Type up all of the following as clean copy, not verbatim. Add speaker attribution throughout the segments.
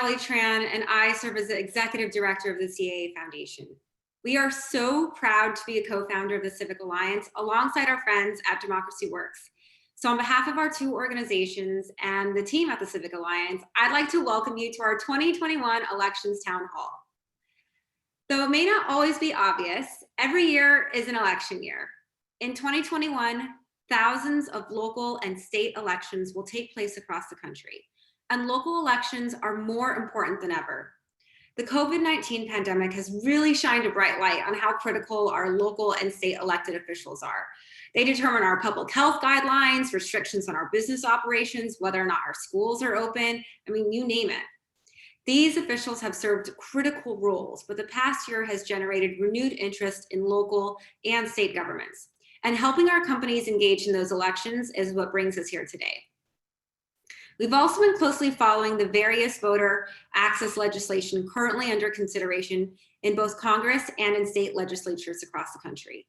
Speaker 1: Callie Tran, and I serve as the Executive Director of the CAA Foundation. We are so proud to be a co-founder of the Civic Alliance alongside our friends at Democracy Works. So on behalf of our two organizations and the team at the Civic Alliance, I'd like to welcome you to our 2021 Elections Town Hall. Though it may not always be obvious, every year is an election year. In 2021, thousands of local and state elections will take place across the country, and local elections are more important than ever. The COVID-19 pandemic has really shined a bright light on how critical our local and state elected officials are. They determine our public health guidelines, restrictions on our business operations, whether or not our schools are open, I mean, you name it. These officials have served critical roles, but the past year has generated renewed interest in local and state governments. And helping our companies engage in those elections is what brings us here today. We've also been closely following the various voter access legislation currently under consideration in both Congress and in state legislatures across the country.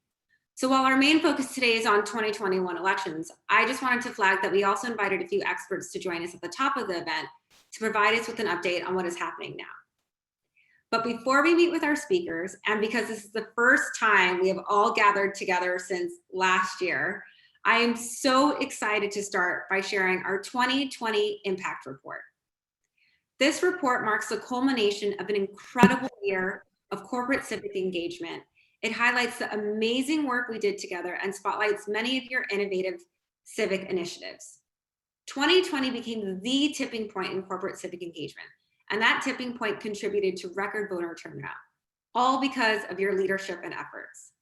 Speaker 1: So while our main focus today is on 2021 elections, I just wanted to flag that we also invited a few experts to join us at the top of the event to provide us with an update on what is happening now. But before we meet with our speakers, and because this is the first time we have all gathered together since last year, I am so excited to start by sharing our 2020 Impact Report. This report marks the culmination of an incredible year of corporate civic engagement. It highlights the amazing work we did together and spotlights many of your innovative civic initiatives. 2020 became the tipping point in corporate civic engagement, and that tipping point contributed to record voter turnout, all because of your leadership and efforts.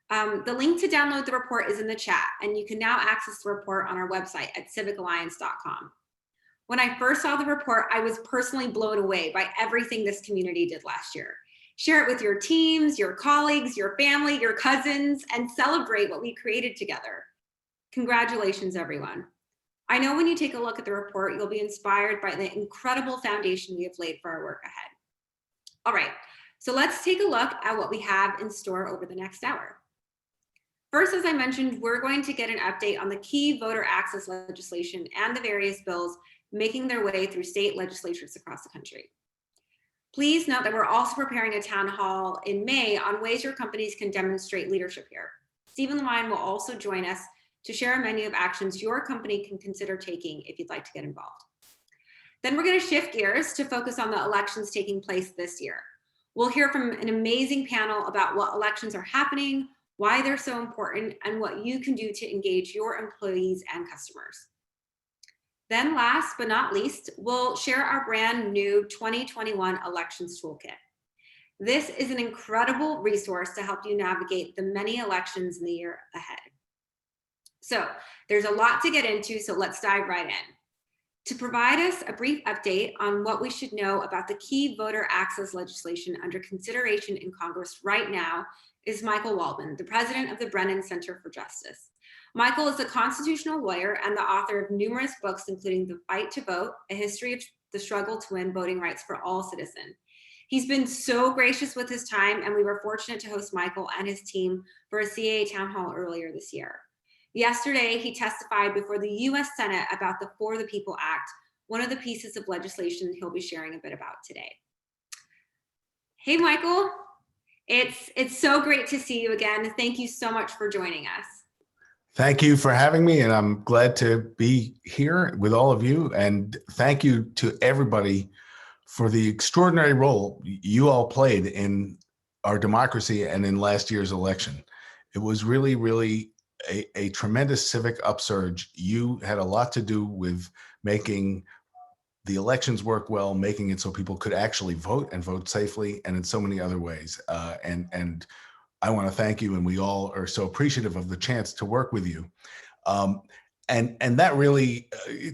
Speaker 1: The link to download the report is in the chat, and you can now access the report on our website at civicalliance.com. When I first saw the report, I was personally blown away by everything this community did last year. Share it with your teams, your colleagues, your family, your cousins, and celebrate what we created together. Congratulations, everyone. I know when you take a look at the report, you'll be inspired by the incredible foundation we have laid for our work ahead. All right, so let's take a look at what we have in store over the next hour. First, as I mentioned, we're going to get an update on the key voter access legislation and the various bills making their way through state legislatures across the country. Please note that we're also preparing a town hall in May on ways your companies can demonstrate leadership here. Stephen Levine will also join us to share a menu of actions your company can consider taking if you'd like to get involved. Then we're going to shift gears to focus on the elections taking place this year. We'll hear from an amazing panel about what elections are happening, why they're so important, and what you can do to engage your employees and customers. Then last but not least, we'll share our brand new 2021 Elections Toolkit. This is an incredible resource to help you navigate the many elections in the year ahead. So there's a lot to get into, so let's dive right in. To provide us a brief update on what we should know about the key voter access legislation under consideration in Congress right now is Michael Waldman, the president of the Brennan Center for Justice. Michael is a constitutional lawyer and the author of numerous books, including The Fight to Vote, A History of the Struggle to Win Voting Rights for All Citizens. He's been so gracious with his time, and we were fortunate to host Michael and his team for a CAA town hall earlier this year. Yesterday, he testified before the US Senate about the For the People Act, one of the pieces of legislation he'll be sharing a bit about today. Hey, Michael. It's so great to see you again. Thank you so much for joining us.
Speaker 2: Thank you for having me, and I'm glad to be here with all of you. And thank you to everybody for the extraordinary role you all played in our democracy and in last year's election. It was really, really a tremendous civic upsurge. You had a lot to do with making the elections work well, making it so people could actually vote and vote safely, and in so many other ways. And I want to thank you, and we all are so appreciative of the chance to work with you. And that really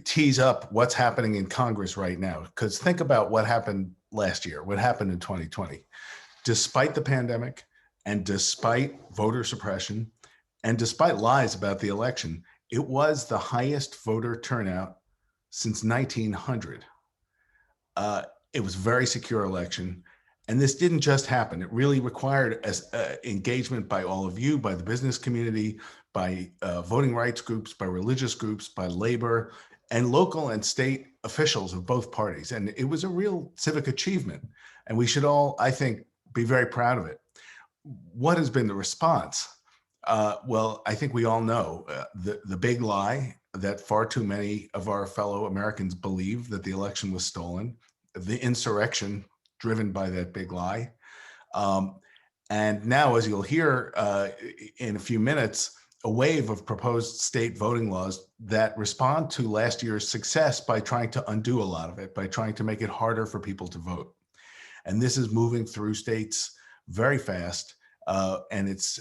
Speaker 2: tees up what's happening in Congress right now, because think about what happened last year, what happened in 2020. Despite the pandemic, and despite voter suppression, and despite lies about the election, it was the highest voter turnout since 1900. It was a very secure election. And this didn't just happen. It really required engagement by all of you, by the business community, by voting rights groups, by religious groups, by labor, and local and state officials of both parties. And it was a real civic achievement. And we should all, I think, be very proud of it. What has been the response? Well, I think we all know the big lie that far too many of our fellow Americans believe, that the election was stolen, the insurrection driven by that big lie. And now, as you'll hear in a few minutes, a wave of proposed state voting laws that respond to last year's success by trying to undo a lot of it, by trying to make it harder for people to vote. And this is moving through states very fast, and it's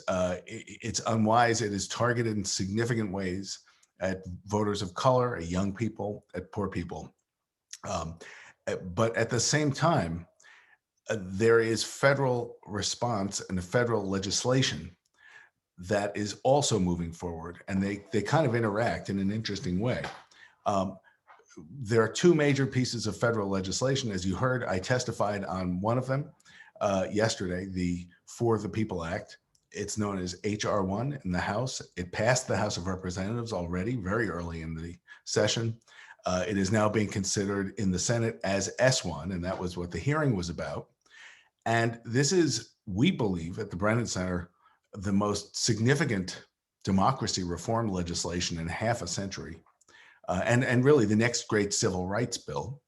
Speaker 2: unwise. It is targeted in significant ways at voters of color, at young people, at poor people. But at the same time, there is federal response and the federal legislation that is also moving forward, and they kind of interact in an interesting way. There are two major pieces of federal legislation. As you heard, I testified on one of them yesterday, the For the People Act. It's known as HR 1 in the House. It passed the House of Representatives already very early in the session. It is now being considered in the Senate as S1, and that was what the hearing was about. And this is, we believe at the Brennan Center, the most significant democracy reform legislation in half a century, and really the next great civil rights bill.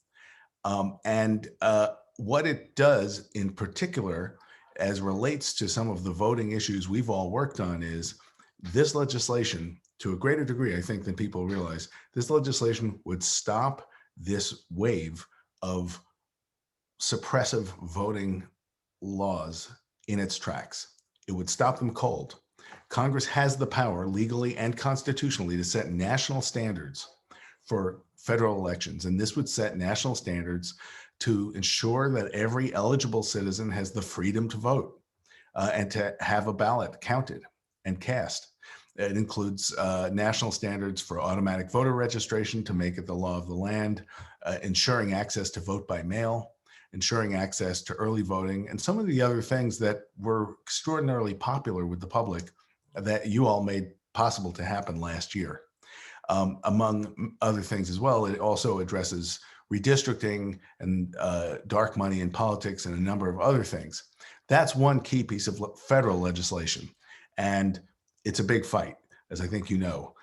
Speaker 2: What it does in particular, as relates to some of the voting issues we've all worked on, is this legislation, to a greater degree, I think, than people realize, this legislation would stop this wave of suppressive voting laws in its tracks. It would stop them cold. Congress has the power legally and constitutionally to set national standards for federal elections. And this would set national standards to ensure that every eligible citizen has the freedom to vote and to have a ballot counted and cast. It includes national standards for automatic voter registration to make it the law of the land, ensuring access to vote by mail, ensuring access to early voting, and some of the other things that were extraordinarily popular with the public that you all made possible to happen last year. Among other things as well, it also addresses redistricting and dark money in politics and a number of other things. That's one key piece of federal legislation. And it's a big fight, as I think you know.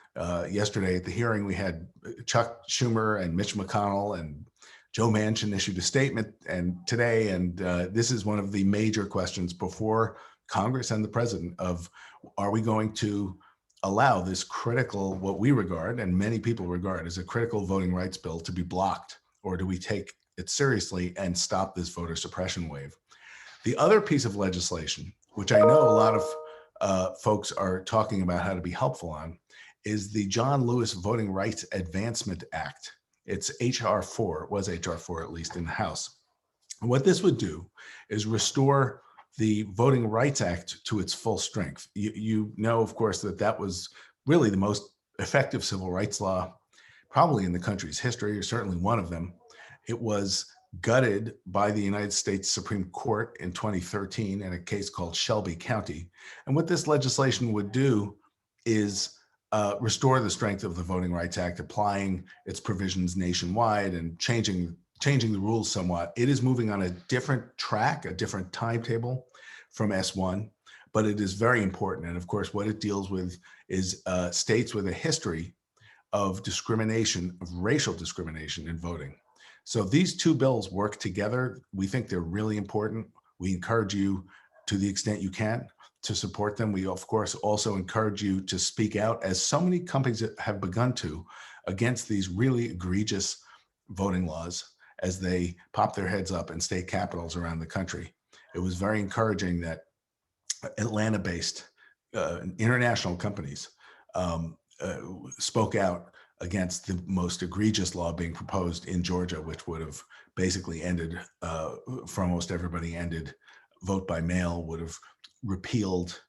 Speaker 2: Yesterday at the hearing, we had Chuck Schumer and Mitch McConnell, and Joe Manchin issued a statement and today, and this is one of the major questions before Congress and the president of, are we going to allow this critical, what we regard and many people regard as a critical voting rights bill, to be blocked, or do we take it seriously and stop this voter suppression wave? The other piece of legislation, which I know a lot of folks are talking about how to be helpful on, is the John Lewis Voting Rights Advancement Act. It's HR 4, it was HR 4 at least in the House. And what this would do is restore the Voting Rights Act to its full strength. You know, of course, that was really the most effective civil rights law probably in the country's history, or certainly one of them. It was gutted by the United States Supreme Court in 2013 in a case called Shelby County. And what this legislation would do is restore the strength of the Voting Rights Act, applying its provisions nationwide and changing the rules somewhat. It is moving on a different track, a different timetable from S1, but it is very important. And of course, what it deals with is states with a history of discrimination, of racial discrimination in voting. So these two bills work together. We think they're really important. We encourage you, to the extent you can, to support them. We, of course, also encourage you to speak out, as so many companies have begun to, against these really egregious voting laws as they pop their heads up in state capitals around the country. It was very encouraging that Atlanta-based international companies spoke out against the most egregious law being proposed in Georgia, which would have basically ended, for almost everybody, ended vote by mail, would have repealed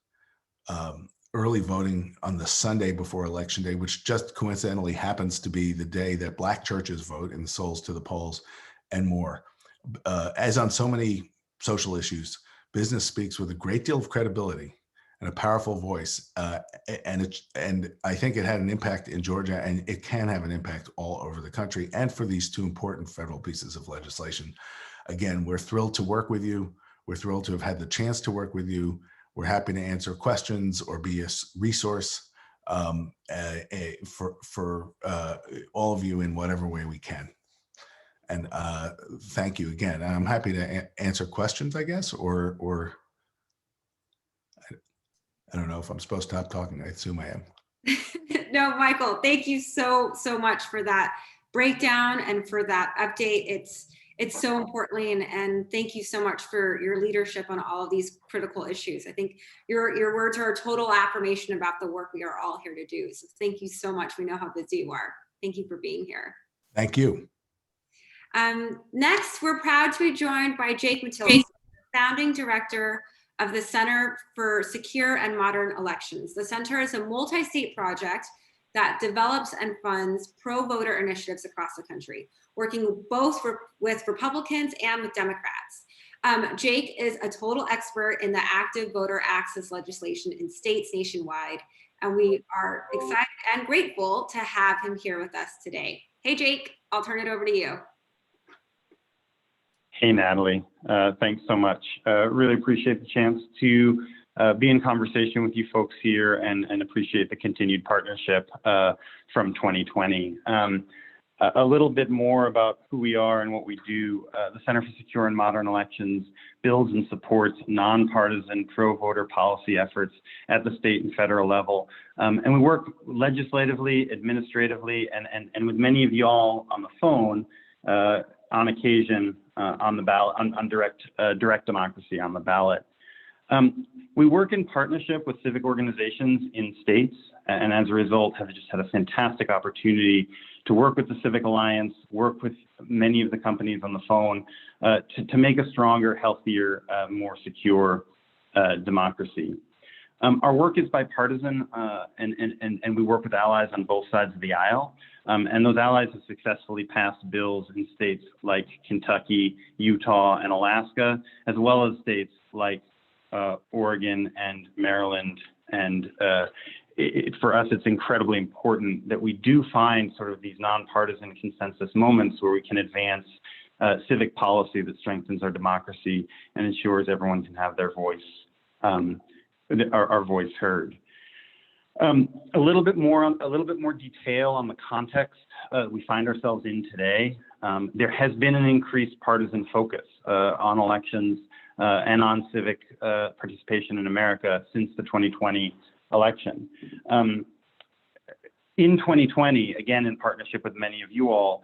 Speaker 2: early voting on the Sunday before Election Day, which just coincidentally happens to be the day that Black churches vote in Souls to the Polls, and more. As on so many social issues, business speaks with a great deal of credibility, and a powerful voice. And I think it had an impact in Georgia, and it can have an impact all over the country, and for these two important federal pieces of legislation. Again, we're thrilled to work with you. We're thrilled to have had the chance to work with you. We're happy to answer questions or be a resource for all of you in whatever way we can. And thank you again. And I'm happy to answer questions, I guess, or I don't know if I'm supposed to stop talking. I assume I am.
Speaker 1: No, Michael, thank you so much for that breakdown and for that update. It's so importantly, and thank you so much for your leadership on all of these critical issues. I think your words are a total affirmation about the work we are all here to do. So thank you so much. We know how busy you are. Thank you for being here.
Speaker 2: Thank you.
Speaker 1: Next, we're proud to be joined by Jake Matilda, founding director of the Center for Secure and Modern Elections. The center is a multi-state project that develops and funds pro-voter initiatives across the country, working both with Republicans and with Democrats. Jake is a total expert in the active voter access legislation in states nationwide, and we are excited and grateful to have him here with us today. Hey, Jake, I'll turn it over to you.
Speaker 3: Hey, Natalie. Thanks so much. Really appreciate the chance to be in conversation with you folks here and appreciate the continued partnership from 2020. A little bit more about who we are and what we do. The Center for Secure and Modern Elections builds and supports nonpartisan pro-voter policy efforts at the state and federal level. And we work legislatively, administratively, and with many of y'all on the phone on occasion on the ballot, on direct democracy on the ballot. We work in partnership with civic organizations in states, and as a result have just had a fantastic opportunity to work with the Civic Alliance, work with many of the companies on the phone to make a stronger, healthier, more secure democracy. Our work is bipartisan, and we work with allies on both sides of the aisle. And those allies have successfully passed bills in states like Kentucky, Utah, and Alaska, as well as states like Oregon and Maryland. And for us, it's incredibly important that we do find sort of these nonpartisan consensus moments where we can advance civic policy that strengthens our democracy and ensures everyone can have their voice, our voice heard. A little bit more detail on the context we find ourselves in today. There has been an increased partisan focus on elections and on civic participation in America since the 2020 election. In 2020, again, in partnership with many of you all,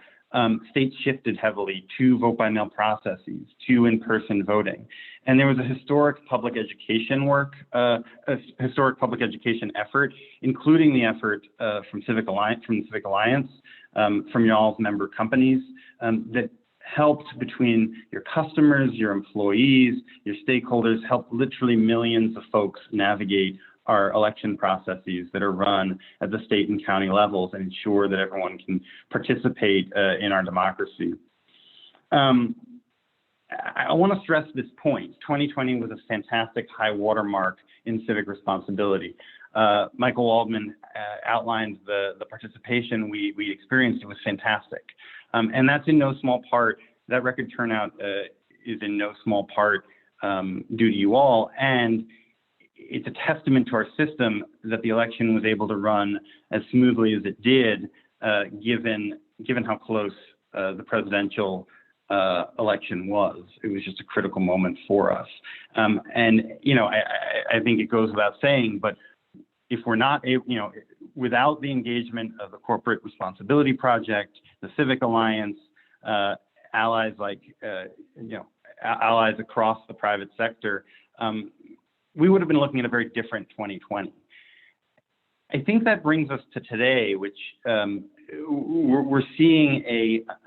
Speaker 3: states shifted heavily to vote-by-mail processes, to in-person voting. And there was a historic public education effort, including the effort from the Civic Alliance, from y'all's member companies, that helped between your customers, your employees, your stakeholders, helped literally millions of folks navigate our election processes that are run at the state and county levels and ensure that everyone can participate in our democracy. I want to stress this point. 2020 was a fantastic high watermark in civic responsibility. Michael Waldman outlined the participation we experienced. It was fantastic. And that's in no small part, that record turnout is in no small part due to you all. And it's a testament to our system that the election was able to run as smoothly as it did, given how close the presidential election was. It was just a critical moment for us. And, you know, I think it goes without saying, but if we're not, without the engagement of the Corporate Responsibility Project, the Civic Alliance, allies like, allies across the private sector, we would have been looking at a very different 2020. I think that brings us to today, which we're seeing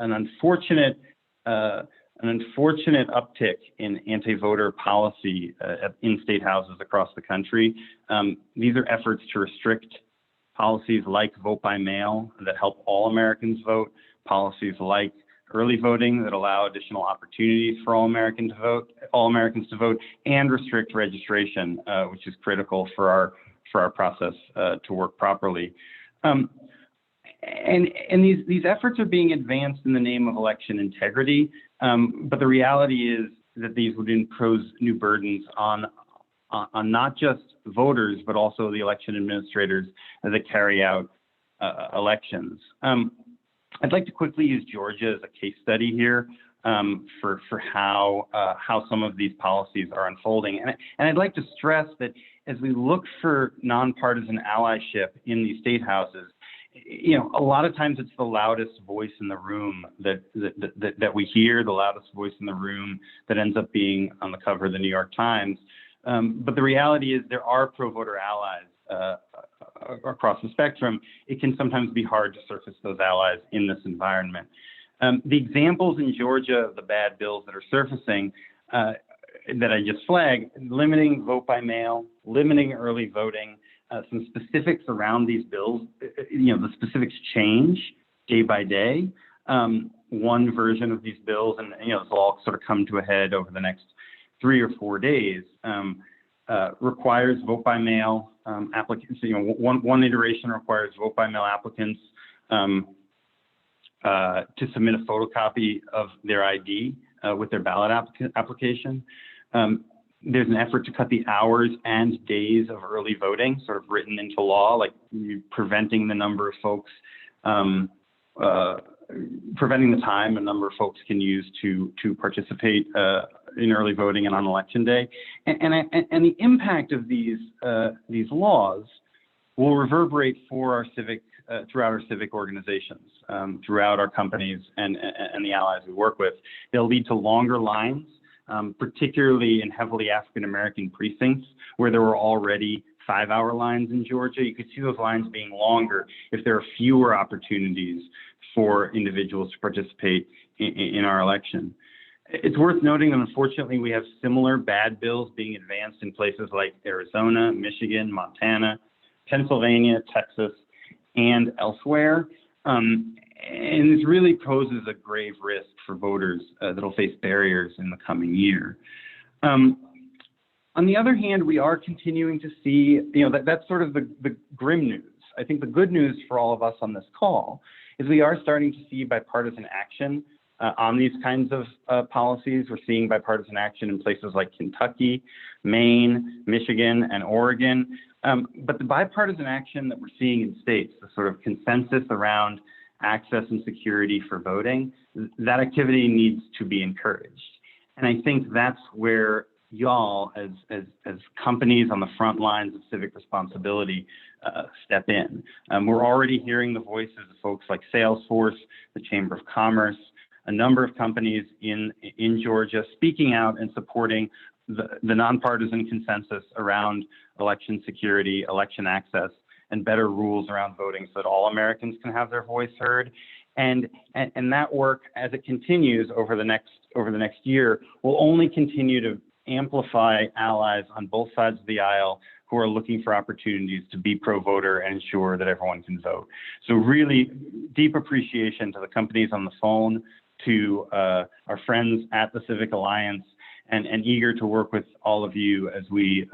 Speaker 3: an unfortunate uptick in anti-voter policy in state houses across the country. These are efforts to restrict policies like vote by mail that help all Americans vote, policies like early voting that allow additional opportunities for all Americans to vote, and restrict registration, which is critical for our process to work properly. And these efforts are being advanced in the name of election integrity, but the reality is that these would impose new burdens on not just voters, but also the election administrators that carry out elections. I'd like to quickly use Georgia as a case study here for how some of these policies are unfolding. And I'd like to stress that as we look for nonpartisan allyship in these state houses, a lot of times it's the loudest voice in the room that we hear, the loudest voice in the room that ends up being on the cover of the New York Times. But the reality is there are pro-voter allies across the spectrum. It can sometimes be hard to surface those allies in this environment. The examples in Georgia of the bad bills that are surfacing that I just flagged, limiting vote by mail, limiting early voting, some specifics around these bills, the specifics change day by day. One version of these bills, and this will all sort of come to a head over the next 3 or 4 days, requires vote by mail applicants. One iteration requires vote by mail applicants to submit a photocopy of their ID with their ballot application. There's an effort to cut the hours and days of early voting, sort of written into law, like preventing the number of folks, preventing the time a number of folks can use to participate in early voting and on election day. And the impact of these laws will reverberate for our civic, throughout our civic organizations, throughout our companies and the allies we work with. They'll lead to longer lines, particularly in heavily African-American precincts where there were already 5-hour lines in Georgia. You could see those lines being longer if there are fewer opportunities for individuals to participate in our election. It's worth noting that unfortunately we have similar bad bills being advanced in places like Arizona, Michigan, Montana, Pennsylvania, Texas, and elsewhere. And this really poses a grave risk for voters that'll face barriers in the coming year. On the other hand, we are continuing to see, that's sort of the grim news. I think the good news for all of us on this call is we are starting to see bipartisan action on these kinds of policies. We're seeing bipartisan action in places like Kentucky, Maine, Michigan, and Oregon. But the bipartisan action that we're seeing in states, the sort of consensus around access and security for voting, that activity needs to be encouraged. And I think that's where y'all, as companies on the front lines of civic responsibility, step in. We're already hearing the voices of folks like Salesforce, the Chamber of Commerce, a number of companies in Georgia speaking out and supporting the nonpartisan consensus around election security, election access, and better rules around voting so that all Americans can have their voice heard. And that work, as it continues over the next year, will only continue to amplify allies on both sides of the aisle who are looking for opportunities to be pro-voter and ensure that everyone can vote. So really deep appreciation to the companies on the phone, to our friends at the Civic Alliance, and eager to work with all of you as we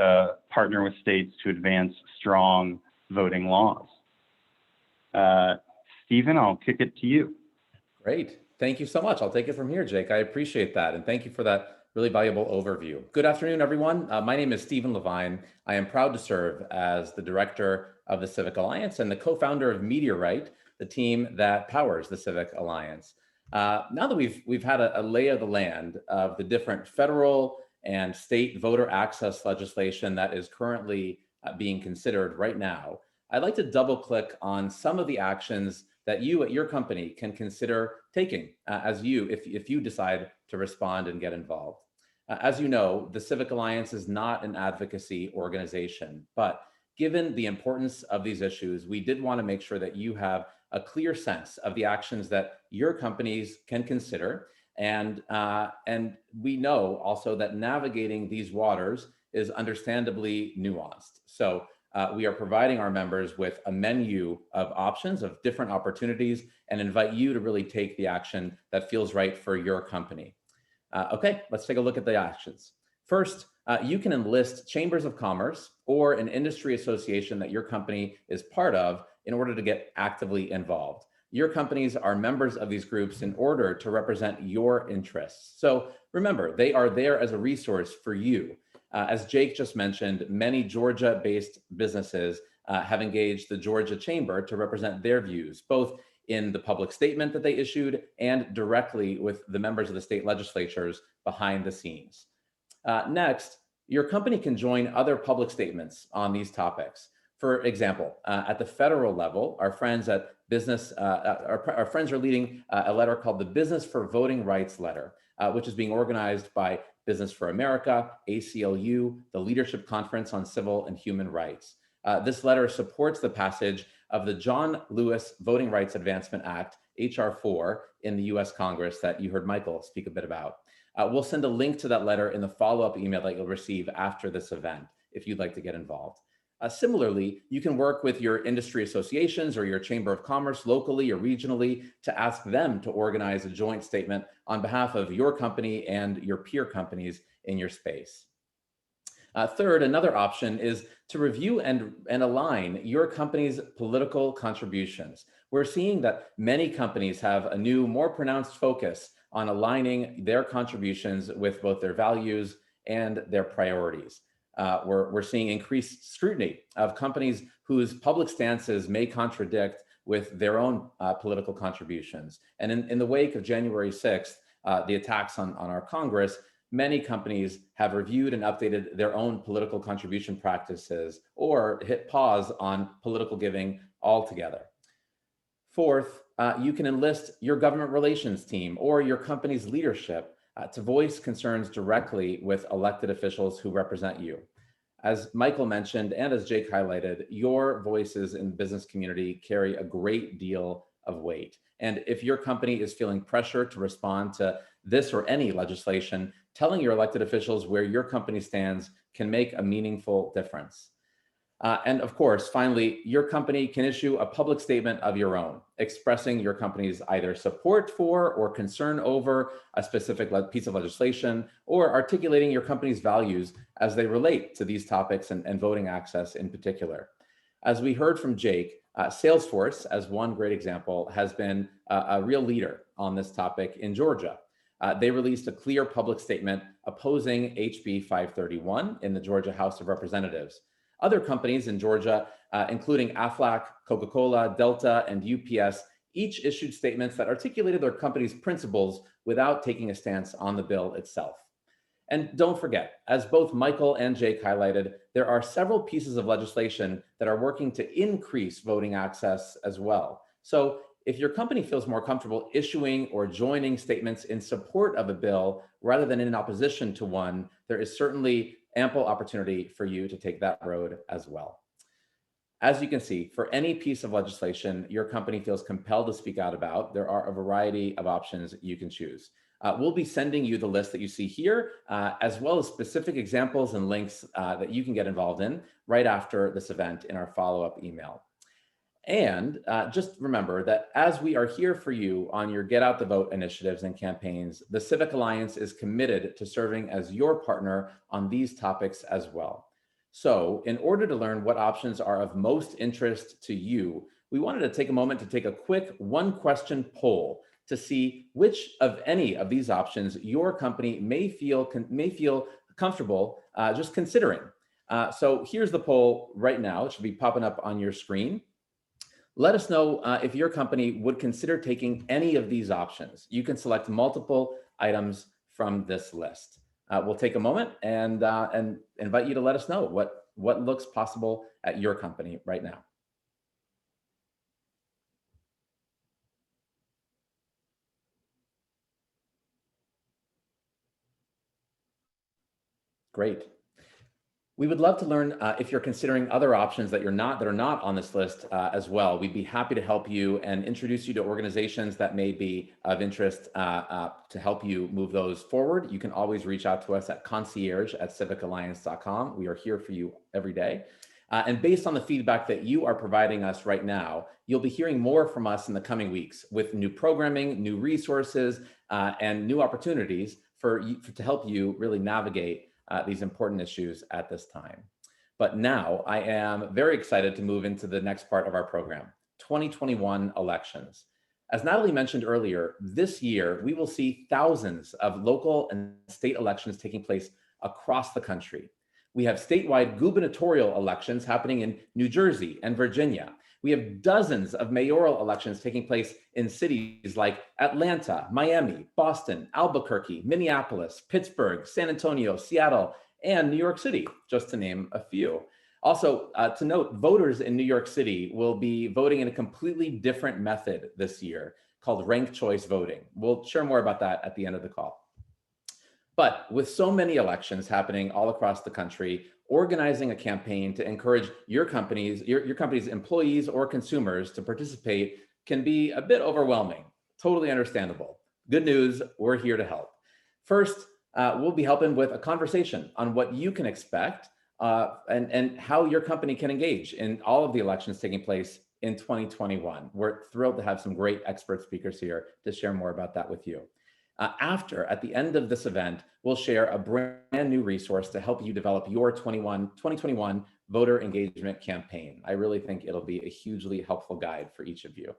Speaker 3: partner with states to advance strong voting laws. Stephen, I'll kick it to you.
Speaker 4: Great. Thank you so much. I'll take it from here, Jake. I appreciate that. And thank you for that really valuable overview. Good afternoon, everyone. My name is Stephen Levine. I am proud to serve as the director of the Civic Alliance and the co-founder of Meteorite, the team that powers the Civic Alliance. Now that we've had a lay of the land of the different federal and state voter access legislation that is currently being considered right now, I'd like to double click on some of the actions that you at your company can consider taking if you decide to respond and get involved. As you know, the Civic Alliance is not an advocacy organization, but given the importance of these issues, we did want to make sure that you have a clear sense of the actions that your companies can consider. And we know also that navigating these waters is understandably nuanced. So we are providing our members with a menu of options of different opportunities and invite you to really take the action that feels right for your company. Okay, let's take a look at the actions. First, you can enlist chambers of commerce or an industry association that your company is part of in order to get actively involved. Your companies are members of these groups in order to represent your interests. So remember, they are there as a resource for you. As Jake just mentioned, many Georgia-based businesses have engaged the Georgia Chamber to represent their views, both in the public statement that they issued and directly with the members of the state legislatures behind the scenes. Next, your company can join other public statements on these topics. For example, at the federal level, our friends at our friends are leading a letter called the Business for Voting Rights Letter, which is being organized by Business for America, ACLU, the Leadership Conference on Civil and Human Rights. This letter supports the passage of the John Lewis Voting Rights Advancement Act, H.R. 4, in the US Congress that you heard Michael speak a bit about. We'll send a link to that letter in the follow-up email that you'll receive after this event if you'd like to get involved. Similarly, you can work with your industry associations or your chamber of commerce locally or regionally to ask them to organize a joint statement on behalf of your company and your peer companies in your space. Third, another option is to review and align your company's political contributions. We're seeing that many companies have a new, more pronounced focus on aligning their contributions with both their values and their priorities. We're seeing increased scrutiny of companies whose public stances may contradict with their own political contributions. And in the wake of January 6th, the attacks on our Congress, many companies have reviewed and updated their own political contribution practices or hit pause on political giving altogether. Fourth, you can enlist your government relations team or your company's leadership to voice concerns directly with elected officials who represent you. As Michael mentioned, and as Jake highlighted, your voices in the business community carry a great deal of weight. And if your company is feeling pressure to respond to this or any legislation, telling your elected officials where your company stands can make a meaningful difference. And of course, finally, your company can issue a public statement of your own, expressing your company's either support for or concern over a specific piece of legislation, or articulating your company's values as they relate to these topics and voting access in particular. As we heard from Jake, Salesforce, as one great example, has been a real leader on this topic in Georgia. They released a clear public statement opposing HB 531 in the Georgia House of Representatives. Other companies in Georgia, including Aflac, Coca-Cola, Delta, and UPS, each issued statements that articulated their company's principles without taking a stance on the bill itself. And don't forget, as both Michael and Jake highlighted, there are several pieces of legislation that are working to increase voting access as well. So if your company feels more comfortable issuing or joining statements in support of a bill rather than in opposition to one, there is certainly ample opportunity for you to take that road as well. As you can see, for any piece of legislation your company feels compelled to speak out about, there are a variety of options you can choose. We'll be sending you the list that you see here, as well as specific examples and links that you can get involved in right after this event in our follow-up email. And just remember that as we are here for you on your Get Out the Vote initiatives and campaigns, the Civic Alliance is committed to serving as your partner on these topics as well. So in order to learn what options are of most interest to you, we wanted to take a moment to take a quick one-question poll to see which of any of these options your company may feel comfortable just considering. So here's the poll right now. It should be popping up on your screen. Let us know if your company would consider taking any of these options. You can select multiple items from this list. We'll take a moment and invite you to let us know what looks possible at your company right now. Great. We would love to learn if you're considering other options that are not on this list as well. We'd be happy to help you and introduce you to organizations that may be of interest to help you move those forward. You can always reach out to us at concierge@civicalliance.com. We are here for you every day. And based on the feedback that you are providing us right now, you'll be hearing more from us in the coming weeks with new programming, new resources, and new opportunities to help you really navigate these important issues at this time. But now I am very excited to move into the next part of our program, 2021 elections. As Natalie mentioned earlier, this year we will see thousands of local and state elections taking place across the country. We have statewide gubernatorial elections happening in New Jersey and Virginia. We have dozens of mayoral elections taking place in cities like Atlanta, Miami, Boston, Albuquerque, Minneapolis, Pittsburgh, San Antonio, Seattle, and New York City, just to name a few. Also, to note, voters in New York City will be voting in a completely different method this year called ranked choice voting. We'll share more about that at the end of the call. But with so many elections happening all across the country, organizing a campaign to encourage your company's employees or consumers to participate can be a bit overwhelming. Totally understandable. Good news, we're here to help. First, we'll be helping with a conversation on what you can expect and how your company can engage in all of the elections taking place in 2021. We're thrilled to have some great expert speakers here to share more about that with you. At the end of this event, we'll share a brand new resource to help you develop your 2021 voter engagement campaign. I really think it'll be a hugely helpful guide for each of you.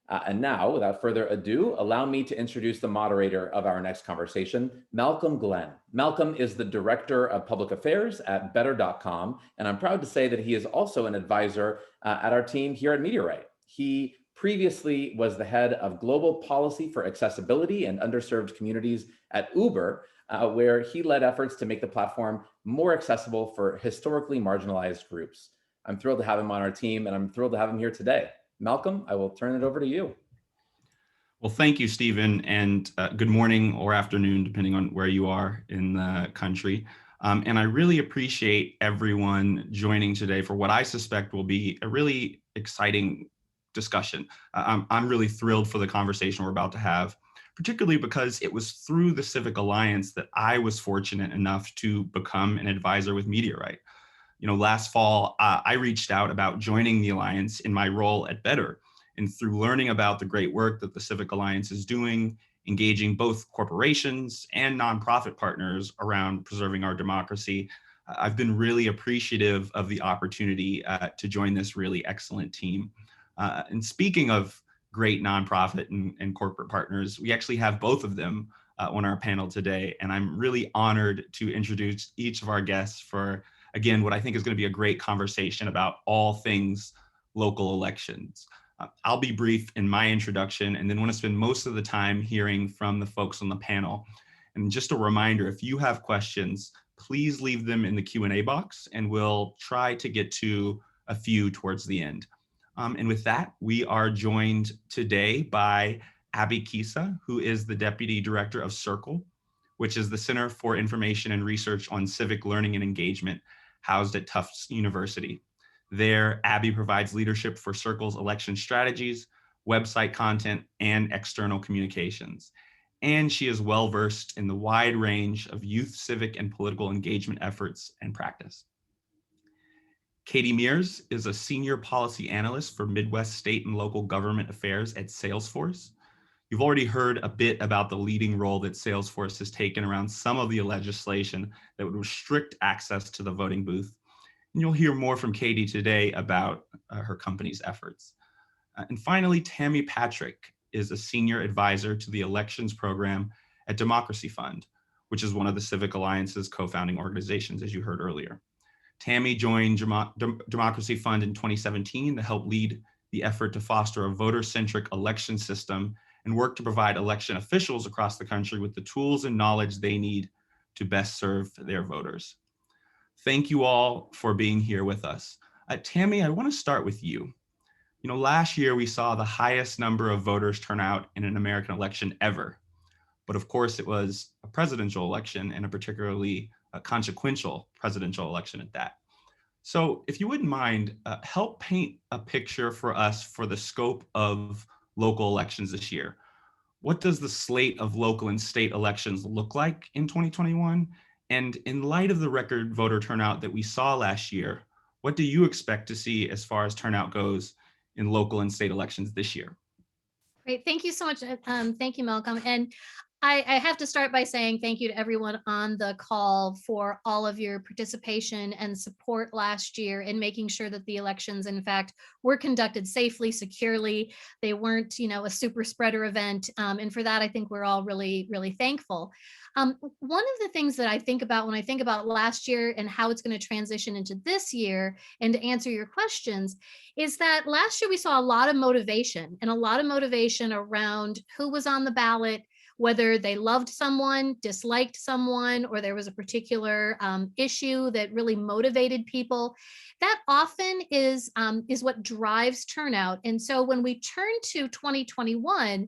Speaker 4: And now, without further ado, allow me to introduce the moderator of our next conversation, Malcolm Glenn. Malcolm is the Director of Public Affairs at Better.com, and I'm proud to say that he is also an advisor at our team here at Meteorite. He previously was the head of global policy for accessibility and underserved communities at Uber, where he led efforts to make the platform more accessible for historically marginalized groups. I'm thrilled to have him on our team, and I'm thrilled to have him here today. Malcolm, I will turn it over to you.
Speaker 5: Well, thank you, Stephen, and good morning or afternoon, depending on where you are in the country. And I really appreciate everyone joining today for what I suspect will be a really exciting discussion. I'm really thrilled for the conversation we're about to have, particularly because it was through the Civic Alliance that I was fortunate enough to become an advisor with Meteorite. You know, last fall, I reached out about joining the Alliance in my role at Better. And through learning about the great work that the Civic Alliance is doing, engaging both corporations and nonprofit partners around preserving our democracy, I've been really appreciative of the opportunity to join this really excellent team. And speaking of great nonprofit and corporate partners, we actually have both of them on our panel today. And I'm really honored to introduce each of our guests for, again, what I think is going to be a great conversation about all things local elections. I'll be brief in my introduction and then want to spend most of the time hearing from the folks on the panel. And just a reminder, if you have questions, please leave them in the Q&A box and we'll try to get to a few towards the end. And with that, we are joined today by Abby Kisa, who is the Deputy Director of Circle, which is the Center for Information and Research on Civic Learning and Engagement, housed at Tufts University. There, Abby provides leadership for Circle's election strategies, website content, and external communications. And she is well-versed in the wide range of youth civic and political engagement efforts and practice. Katie Mears is a senior policy analyst for Midwest State and Local Government Affairs at Salesforce. You've already heard a bit about the leading role that Salesforce has taken around some of the legislation that would restrict access to the voting booth. And you'll hear more from Katie today about her company's efforts. And finally, Tammy Patrick is a senior advisor to the elections program at Democracy Fund, which is one of the Civic Alliance's co-founding organizations, as you heard earlier. Tammy joined Democracy Fund in 2017 to help lead the effort to foster a voter-centric election system and work to provide election officials across the country with the tools and knowledge they need to best serve their voters. Thank you all for being here with us. Tammy, I want to start with you. You know, last year we saw the highest number of voters turn out in an American election ever. But of course, it was a presidential election and a particularly consequential presidential election at that. So if you wouldn't mind, help paint a picture for us for the scope of local elections this year. What does the slate of local and state elections look like in 2021? And in light of the record voter turnout that we saw last year, what do you expect to see as far as turnout goes in local and state elections this year?
Speaker 6: Great. Thank you so much. Thank you, Malcolm. And I have to start by saying thank you to everyone on the call for all of your participation and support last year in making sure that the elections, in fact, were conducted safely, securely. They weren't, a super spreader event. And for that, I think we're all really, really thankful. One of the things that I think about when I think about last year and how it's going to transition into this year, and to answer your questions, is that last year we saw a lot of motivation around who was on the ballot, whether they loved someone, disliked someone, or there was a particular issue that really motivated people. That often is what drives turnout. And so when we turn to 2021,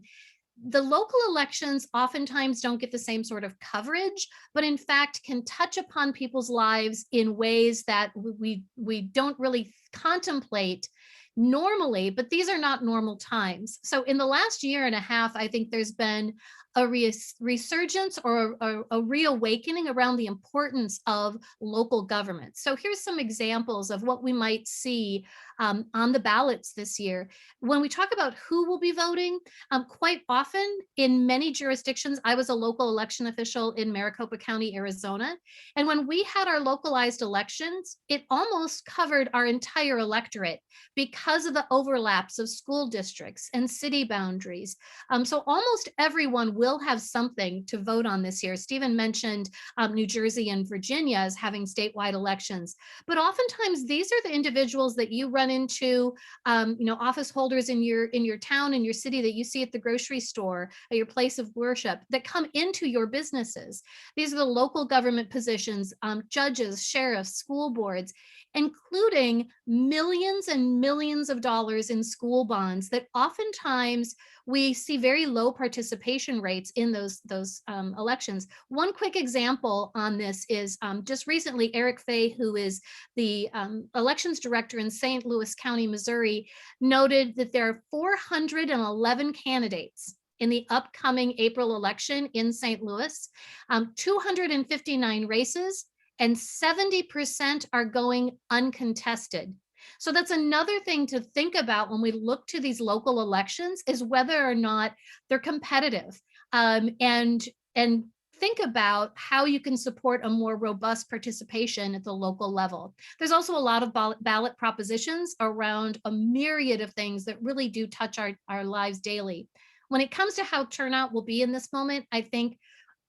Speaker 6: the local elections oftentimes don't get the same sort of coverage, but in fact can touch upon people's lives in ways that we don't really contemplate normally, but these are not normal times. So in the last year and a half, I think there's been a resurgence or a reawakening around the importance of local government. So here's some examples of what we might see on the ballots this year. When we talk about who will be voting, quite often in many jurisdictions, I was a local election official in Maricopa County, Arizona. And when we had our localized elections, it almost covered our entire electorate because of the overlaps of school districts and city boundaries. So almost everyone will have something to vote on this year. Stephen mentioned New Jersey and Virginia as having statewide elections, but oftentimes these are the individuals that you run into, office holders in your town, in your city, that you see at the grocery store, at your place of worship, that come into your businesses. These are the local government positions, judges, sheriffs, school boards, including millions and millions of dollars in school bonds that oftentimes we see very low participation rates in those elections. One quick example on this is just recently, Eric Fay, who is the elections director in St. Louis County, Missouri, noted that there are 411 candidates in the upcoming April election in St. Louis, 259 races, and 70% are going uncontested. So that's another thing to think about when we look to these local elections, is whether or not they're competitive, and think about how you can support a more robust participation at the local level. There's also a lot of ballot propositions around a myriad of things that really do touch our lives daily. When it comes to how turnout will be in this moment, I think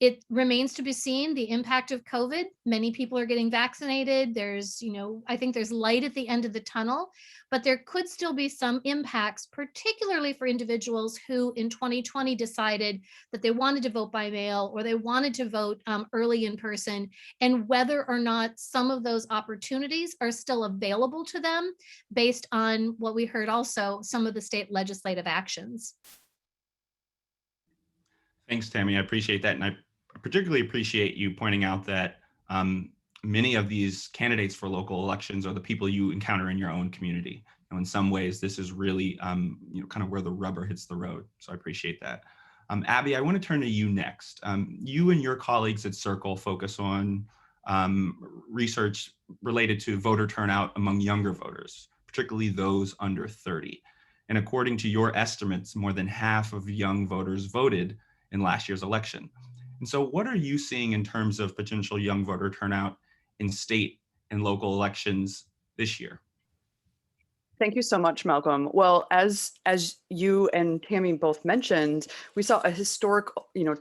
Speaker 6: it remains to be seen the impact of COVID. Many people are getting vaccinated. There's, I think there's light at the end of the tunnel, but there could still be some impacts, particularly for individuals who in 2020 decided that they wanted to vote by mail or they wanted to vote early in person, and whether or not some of those opportunities are still available to them based on what we heard also, some of the state legislative actions.
Speaker 5: Thanks, Tammy. I appreciate that. And I particularly appreciate you pointing out that many of these candidates for local elections are the people you encounter in your own community. In some ways, this is really kind of where the rubber hits the road. So I appreciate that. Abby, I want to turn to you next. You and your colleagues at Circle focus on research related to voter turnout among younger voters, particularly those under 30. And according to your estimates, more than half of young voters voted in last year's election. And so what are you seeing in terms of potential young voter turnout in state and local elections this year?
Speaker 7: Thank you so much, Malcolm. Well, as you and Tammy both mentioned, we saw a historic,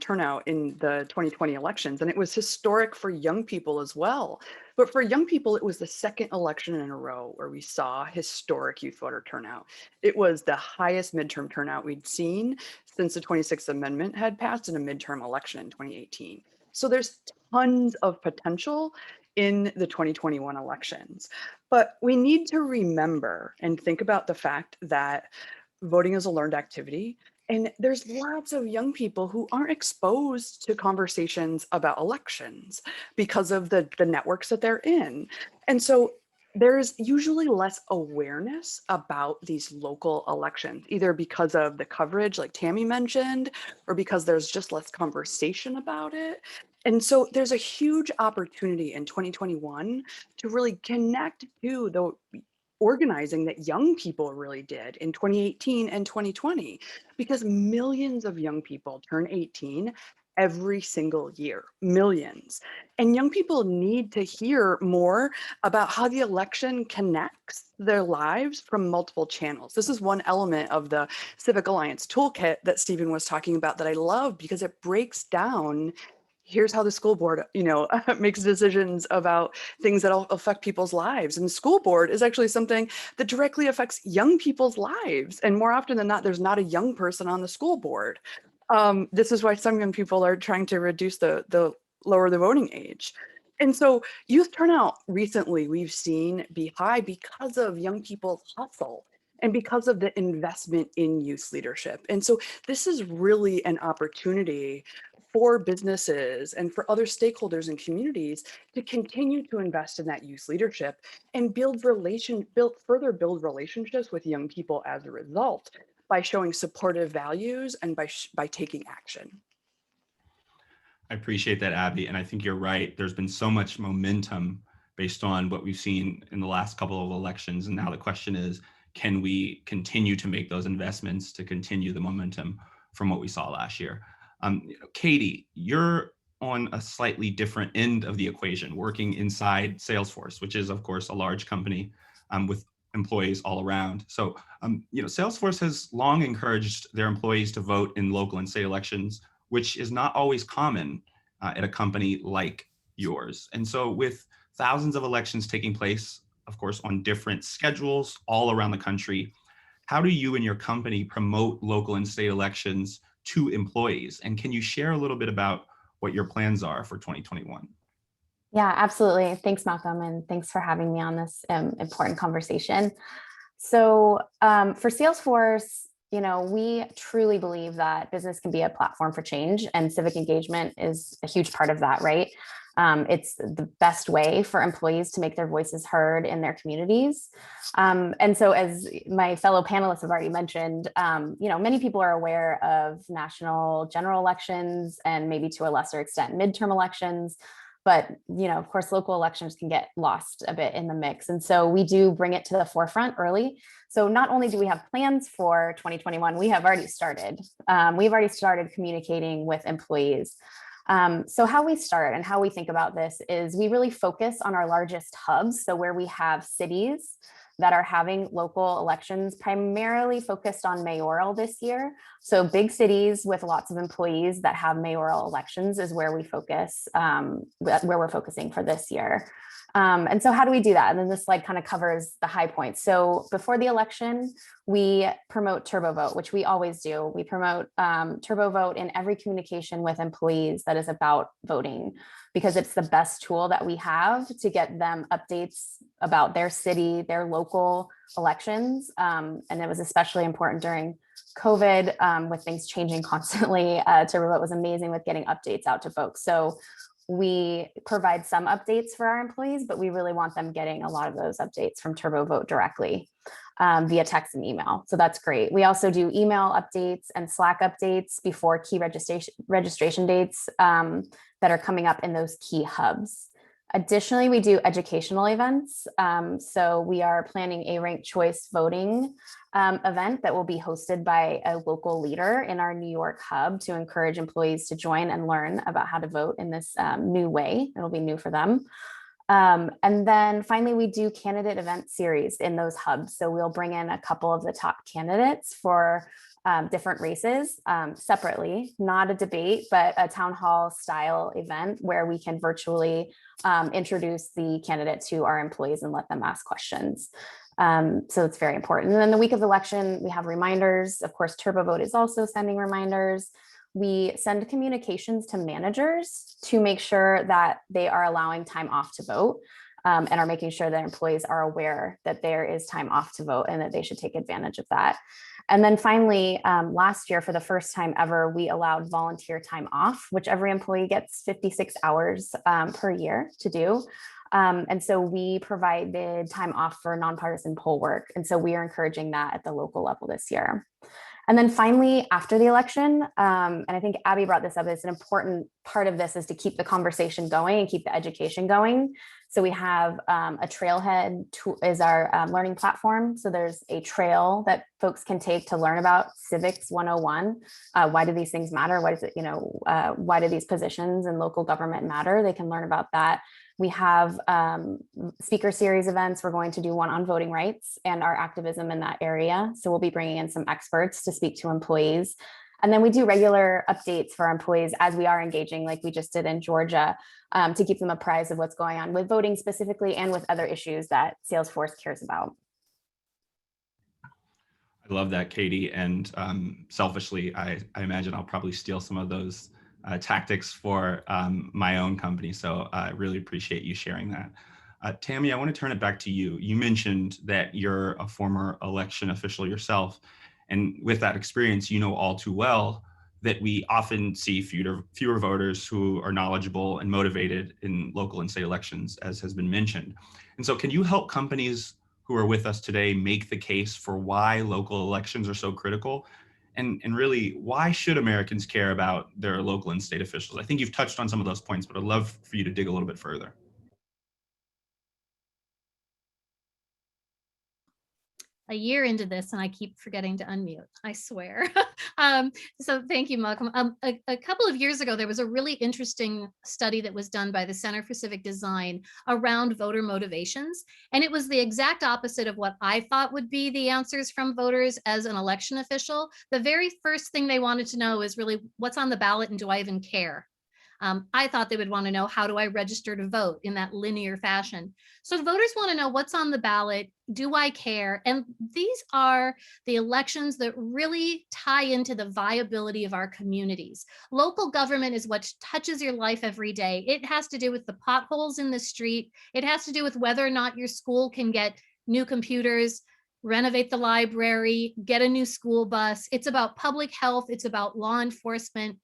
Speaker 7: turnout in the 2020 elections, and it was historic for young people as well. But for young people, it was the second election in a row where we saw historic youth voter turnout. It was the highest midterm turnout we'd seen since the 26th Amendment had passed in a midterm election in 2018. So there's tons of potential in the 2021 elections. But we need to remember and think about the fact that voting is a learned activity. And there's lots of young people who aren't exposed to conversations about elections because of the networks that they're in. And so there's usually less awareness about these local elections, either because of the coverage like Tammy mentioned, or because there's just less conversation about it. And so there's a huge opportunity in 2021 to really connect to the organizing that young people really did in 2018 and 2020, because millions of young people turn 18 every single year, millions. And young people need to hear more about how the election connects their lives from multiple channels. This is one element of the Civic Alliance Toolkit that Stephen was talking about that I love, because it breaks down, here's how the school board, makes decisions about things that affect people's lives. And the school board is actually something that directly affects young people's lives. And more often than not, there's not a young person on the school board. This is why some young people are trying to reduce the lower the voting age. And so youth turnout recently we've seen be high because of young people's hustle and because of the investment in youth leadership. And so this is really an opportunity for businesses and for other stakeholders and communities to continue to invest in that youth leadership and further build relationships with young people as a result, by showing supportive values and by taking action.
Speaker 5: I appreciate that, Abby. And I think you're right. There's been so much momentum based on what we've seen in the last couple of elections. And now the question is, can we continue to make those investments to continue the momentum from what we saw last year? Katie, you're on a slightly different end of the equation, working inside Salesforce, which is, of course, a large company with employees all around. So, Salesforce has long encouraged their employees to vote in local and state elections, which is not always common at a company like yours. And so with thousands of elections taking place, of course, on different schedules all around the country, how do you and your company promote local and state elections to employees? And can you share a little bit about what your plans are for 2021?
Speaker 8: Yeah, absolutely. Thanks, Malcolm, and thanks for having me on this important conversation. So for Salesforce, we truly believe that business can be a platform for change, and civic engagement is a huge part of that, right? It's the best way for employees to make their voices heard in their communities. And so, as my fellow panelists have already mentioned, many people are aware of national general elections and maybe to a lesser extent midterm elections. But, of course, local elections can get lost a bit in the mix. And so we do bring it to the forefront early. So not only do we have plans for 2021, we have already started. We've already started communicating with employees. So how we start and how we think about this is we really focus on our largest hubs. So where we have cities that are having local elections, primarily focused on mayoral this year. So big cities with lots of employees that have mayoral elections is where we focus, where we're focusing for this year. And so how do we do that? And then this slide kind of covers the high points. So before the election, we promote Turbo Vote, which we always do. We promote Turbo Vote in every communication with employees that is about voting, because it's the best tool that we have to get them updates about their city, their local elections. And it was especially important during COVID with things changing constantly. Turbo Vote was amazing with getting updates out to folks. So we provide some updates for our employees, but we really want them getting a lot of those updates from Turbo Vote directly via text and email. So that's great. We also do email updates and Slack updates before key registration dates that are coming up in those key hubs. Additionally, we do educational events. So we are planning a ranked choice voting event that will be hosted by a local leader in our New York hub to encourage employees to join and learn about how to vote in this new way. It'll be new for them. And then finally, we do candidate event series in those hubs. So we'll bring in a couple of the top candidates for different races separately, not a debate, but a town hall style event where we can virtually introduce the candidate to our employees and let them ask questions. So it's very important. And then the week of the election, we have reminders. Of course, Turbo Vote is also sending reminders. We send communications to managers to make sure that they are allowing time off to vote and are making sure that employees are aware that there is time off to vote and that they should take advantage of that. And then finally, last year, for the first time ever, we allowed volunteer time off, which every employee gets 56 hours per year to do. And so we provided time off for nonpartisan poll work. And so we are encouraging that at the local level this year. And then finally, after the election, and I think Abby brought this up, it's an important part of this is to keep the conversation going and keep the education going. So we have a trailhead is our learning platform. So there's a trail that folks can take to learn about Civics 101. Why do these things matter? What is it, why do these positions in local government matter? They can learn about that. We have speaker series events. We're going to do one on voting rights and our activism in that area. So we'll be bringing in some experts to speak to employees. And then we do regular updates for our employees as we are engaging, like we just did in Georgia, to keep them apprised of what's going on with voting specifically and with other issues that Salesforce cares about.
Speaker 5: I love that, Katie. And selfishly, I imagine I'll probably steal some of those tactics for my own company. So I really appreciate you sharing that. Tammy, I want to turn it back to you. You mentioned that you're a former election official yourself. And with that experience, you know all too well that we often see fewer voters who are knowledgeable and motivated in local and state elections, as has been mentioned. And so can you help companies who are with us today make the case for why local elections are so critical? And really, why should Americans care about their local and state officials? I think you've touched on some of those points, but I'd love for you to dig a little bit further.
Speaker 6: A year into this and I keep forgetting to unmute, I swear. So thank you, Malcolm. A couple of years ago, there was a really interesting study that was done by the Center for Civic Design around voter motivations. And it was the exact opposite of what I thought would be the answers from voters as an election official. The very first thing they wanted to know is really what's on the ballot and do I even care? I thought they would want to know, how do I register to vote in that linear fashion? So voters want to know what's on the ballot. Do I care? And these are the elections that really tie into the viability of our communities. Local government is what touches your life every day. It has to do with the potholes in the street. It has to do with whether or not your school can get new computers, renovate the library, get a new school bus. It's about public health. It's about law enforcement.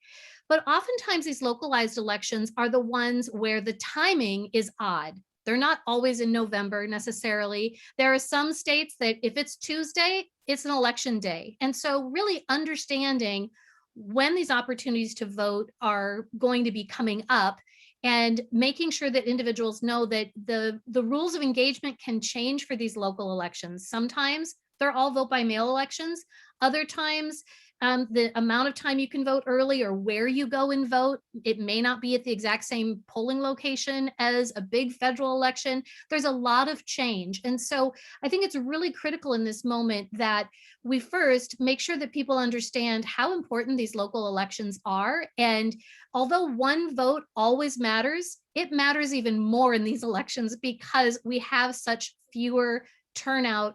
Speaker 6: But oftentimes these localized elections are the ones where the timing is odd. They're not always in November necessarily. There are some states that if it's Tuesday, it's an election day. And so really understanding when these opportunities to vote are going to be coming up and making sure that individuals know that the rules of engagement can change for these local elections. Sometimes they're all vote by mail elections. Other times, the amount of time you can vote early or where you go and vote, it may not be at the exact same polling location as a big federal election. There's a lot of change. And so I think it's really critical in this moment that we first make sure that people understand how important these local elections are. And although one vote always matters, it matters even more in these elections because we have such fewer turnout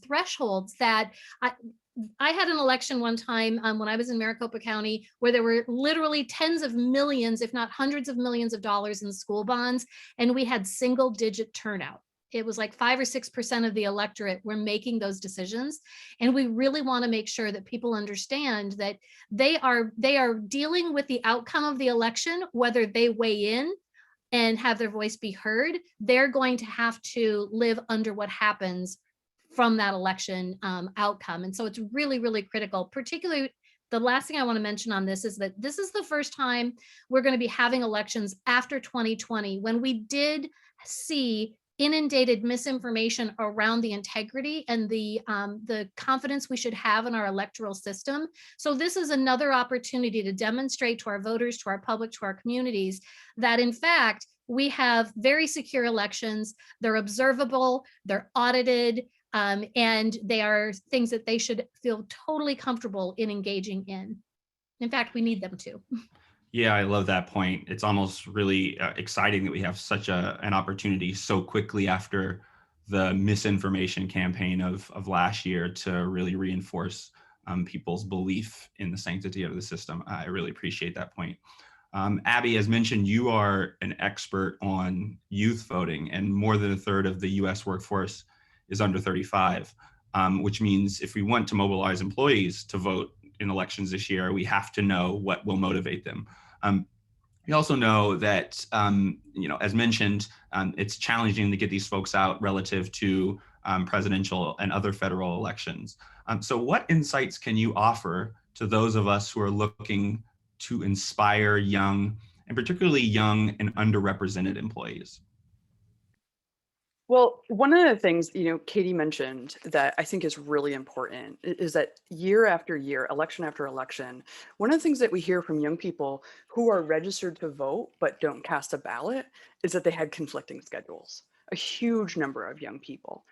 Speaker 6: thresholds that I had an election one time when I was in Maricopa County where there were literally tens of millions, if not hundreds of millions of dollars in school bonds, and we had single digit turnout. It was like 5 or 6% of the electorate were making those decisions. And we really want to make sure that people understand that they are dealing with the outcome of the election, whether they weigh in and have their voice be heard. They're going to have to live under what happens from that election outcome. And so it's really, really critical. Particularly, the last thing I want to mention on this is that this is the first time we're going to be having elections after 2020, when we did see inundated misinformation around the integrity and the confidence we should have in our electoral system. So this is another opportunity to demonstrate to our voters, to our public, to our communities that in fact, we have very secure elections. They're observable, they're audited, and they are things that they should feel totally comfortable in engaging in. In fact, we need them to.
Speaker 5: Yeah, I love that point. It's almost really exciting that we have such an opportunity so quickly after the misinformation campaign of last year to really reinforce people's belief in the sanctity of the system. I really appreciate that point. Abby, as mentioned, you are an expert on youth voting, and more than a third of the US workforce is under 35, which means if we want to mobilize employees to vote in elections this year, we have to know what will motivate them. We also know that, as mentioned, it's challenging to get these folks out relative to presidential and other federal elections. So what insights can you offer to those of us who are looking to inspire young, and particularly young and underrepresented employees?
Speaker 7: Well, one of the things, Katie mentioned that I think is really important is that year after year, election after election, one of the things that we hear from young people who are registered to vote but don't cast a ballot is that they had conflicting schedules. A huge number of young people.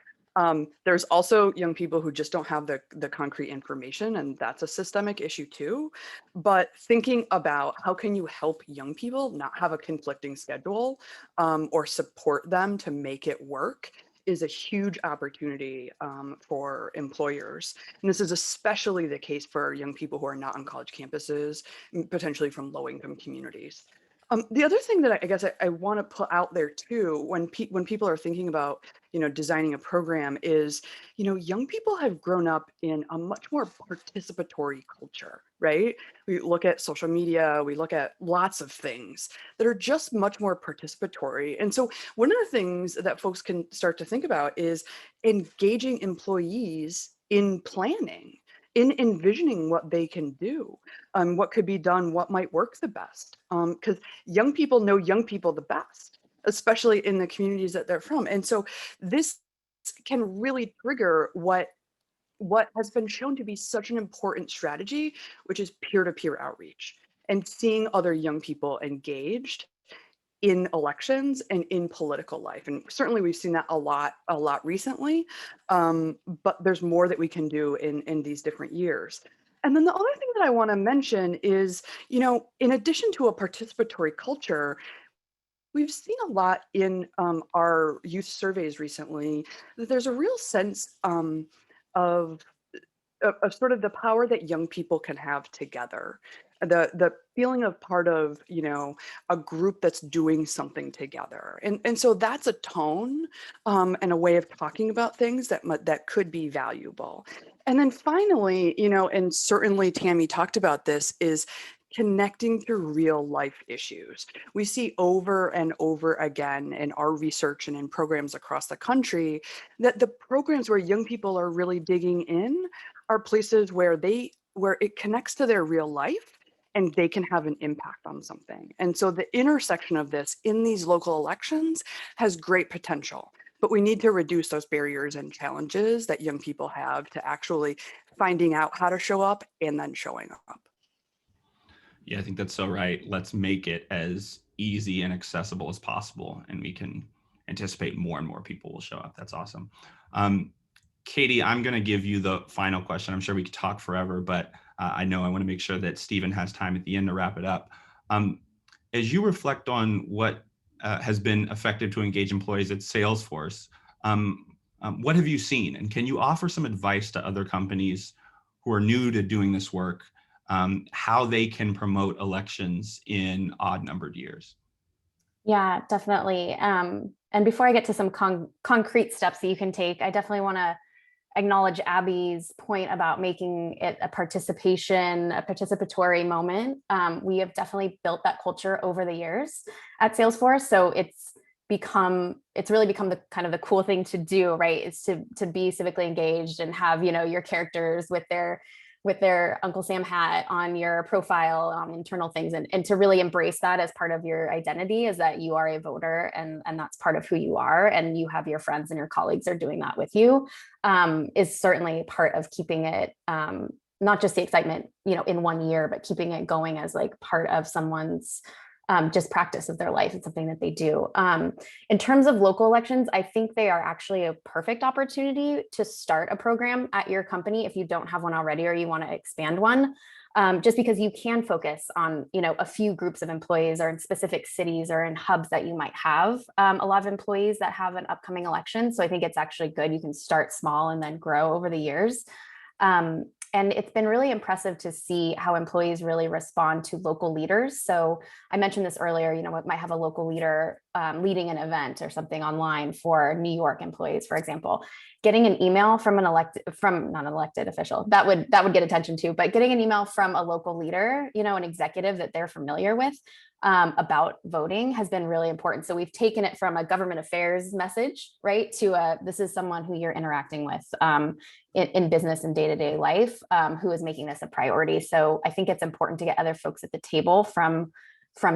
Speaker 7: There's also young people who just don't have the concrete information, and that's a systemic issue too. But thinking about how can you help young people not have a conflicting schedule, or support them to make it work, is a huge opportunity for employers. And this is especially the case for young people who are not on college campuses, potentially from low-income communities. The other thing that I guess I want to put out there too, when people are thinking about, designing a program is, young people have grown up in a much more participatory culture, right? We look at social media, we look at lots of things that are just much more participatory. And so one of the things that folks can start to think about is engaging employees in planning, in envisioning what they can do, what could be done, what might work the best. Because young people know young people the best, especially in the communities that they're from. And so this can really trigger what has been shown to be such an important strategy, which is peer-to-peer outreach and seeing other young people engaged in elections and in political life. And certainly we've seen that a lot recently, but there's more that we can do in these different years. And then the other thing that I want to mention is, in addition to a participatory culture, we've seen a lot in our youth surveys recently that there's a real sense of sort of the power that young people can have together, the feeling of part of a group that's doing something together, and so that's a tone and a way of talking about things that could be valuable. And then finally, and certainly Tammy talked about this, is connecting to real life issues. We see over and over again in our research and in programs across the country that the programs where young people are really digging in are places where it connects to their real life and they can have an impact on something. And so the intersection of this in these local elections has great potential, but we need to reduce those barriers and challenges that young people have to actually finding out how to show up and then showing up.
Speaker 5: Yeah, I think that's so right. Let's make it as easy and accessible as possible, and we can anticipate more and more people will show up. That's awesome. Katie, I'm going to give you the final question. I'm sure we could talk forever, but I know I want to make sure that Stephen has time at the end to wrap it up. As you reflect on what has been effective to engage employees at Salesforce, what have you seen? And can you offer some advice to other companies who are new to doing this work, how they can promote elections in odd-numbered years?
Speaker 8: Yeah, definitely. And before I get to some concrete steps that you can take, I definitely want to acknowledge Abby's point about making it a participatory moment. We have definitely built that culture over the years at Salesforce. So it's really become the kind of the cool thing to do, right? Is to be civically engaged and have, your characters with their Uncle Sam hat on your profile on internal things, and to really embrace that as part of your identity, is that you are a voter, and that's part of who you are, and you have your friends and your colleagues are doing that with you, is certainly part of keeping it, not just the excitement, in one year, but keeping it going as like part of someone's just practice of their life. It's something that they do. In terms of local elections, I think they are actually a perfect opportunity to start a program at your company if you don't have one already or you want to expand one, just because you can focus on, a few groups of employees or in specific cities or in hubs that you might have a lot of employees that have an upcoming election. So I think it's actually good. You can start small and then grow over the years. And it's been really impressive to see how employees really respond to local leaders. So I mentioned this earlier, it might have a local leader leading an event or something online for New York employees, for example. Getting an email from not an elected official, that would get attention too, but getting an email from a local leader, an executive that they're familiar with, about voting has been really important. So we've taken it from a government affairs message, right, to this is someone who you're interacting with in business and day-to-day life, who is making this a priority. So I think it's important to get other folks at the table from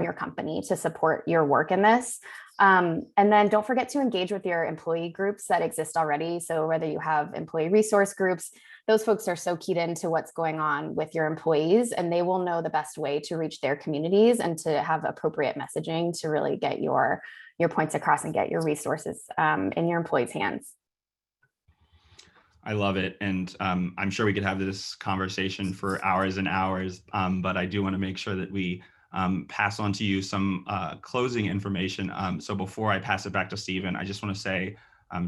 Speaker 8: your company to support your work in this. And then don't forget to engage with your employee groups that exist already. So whether you have employee resource groups, those folks are so keyed into what's going on with your employees, and they will know the best way to reach their communities and to have appropriate messaging to really get your points across and get your resources in your employees' hands.
Speaker 5: I love it. And I'm sure we could have this conversation for hours and hours, but I do want to make sure that we pass on to you some closing information. So before I pass it back to Stephen, I just want to say,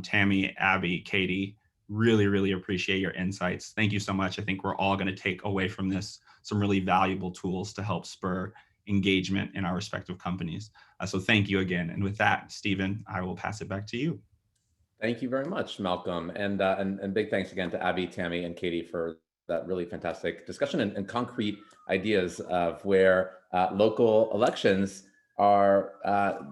Speaker 5: Tammy, Abby, Katie, really appreciate your insights. Thank you so much. I think we're all going to take away from this some really valuable tools to help spur engagement in our respective companies. So thank you again. And with that, Stephen, I will pass it back to you.
Speaker 4: Thank you very much, Malcolm. And big thanks again to Abby, Tammy, and Katie for that really fantastic discussion and concrete ideas of where local elections are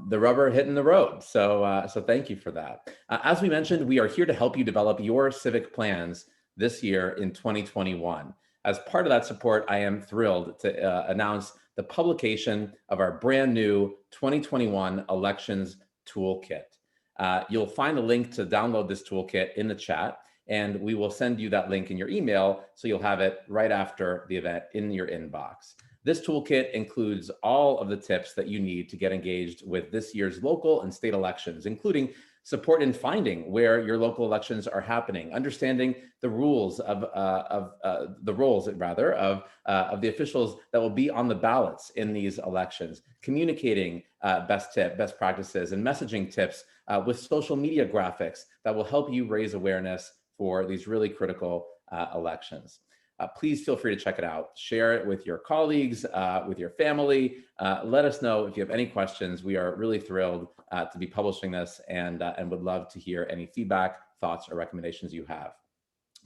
Speaker 4: the rubber hitting the road. So thank you for that. As we mentioned, we are here to help you develop your civic plans this year in 2021. As part of that support, I am thrilled to announce the publication of our brand new 2021 Elections Toolkit. You'll find a link to download this toolkit in the chat, and we will send you that link in your email, so you'll have it right after the event in your inbox. This toolkit includes all of the tips that you need to get engaged with this year's local and state elections, including support in finding where your local elections are happening, understanding the rules of the roles of the officials that will be on the ballots in these elections, communicating best practices and messaging tips with social media graphics that will help you raise awareness for these really critical elections. Please feel free to check it out. Share it with your colleagues, with your family. Let us know if you have any questions. We are really thrilled to be publishing this and would love to hear any feedback, thoughts, or recommendations you have.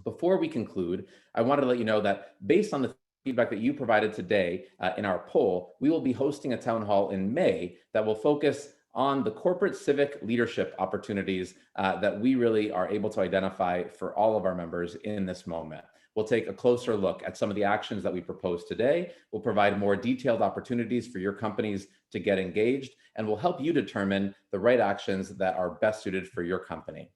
Speaker 4: Before we conclude, I wanted to let you know that based on the feedback that you provided today in our poll, we will be hosting a town hall in May that will focus on the corporate civic leadership opportunities that we really are able to identify for all of our members in this moment. We'll take a closer look at some of the actions that we proposed today. We'll provide more detailed opportunities for your companies to get engaged, and we'll help you determine the right actions that are best suited for your company.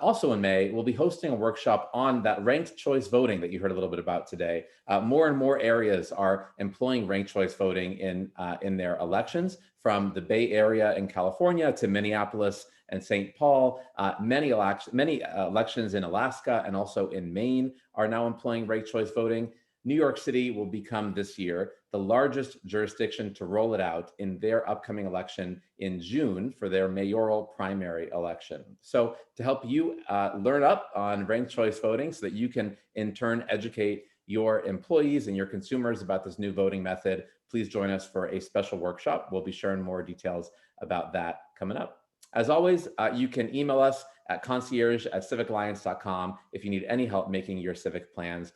Speaker 4: Also in May, we'll be hosting a workshop on that ranked choice voting that you heard a little bit about today. More and more areas are employing ranked choice voting in their elections, from the Bay Area in California to Minneapolis and St. Paul. Many elections in Alaska and also in Maine are now employing ranked choice voting. New York City will become this year the largest jurisdiction to roll it out in their upcoming election in June for their mayoral primary election. So to help you learn up on ranked choice voting so that you can in turn educate your employees and your consumers about this new voting method, please join us for a special workshop. We'll be sharing more details about that coming up. As always, you can email us at concierge@civicalliance.com if you need any help making your civic plans.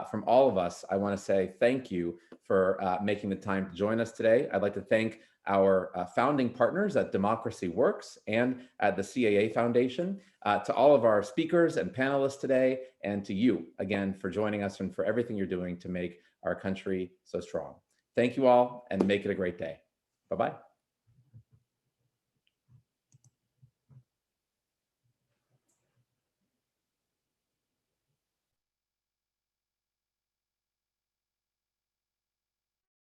Speaker 4: From all of us, I want to say thank you for making the time to join us today. I'd like to thank our founding partners at Democracy Works and at the CAA Foundation, to all of our speakers and panelists today, and to you again for joining us and for everything you're doing to make our country so strong. Thank you all, and make it a great day. Bye-bye.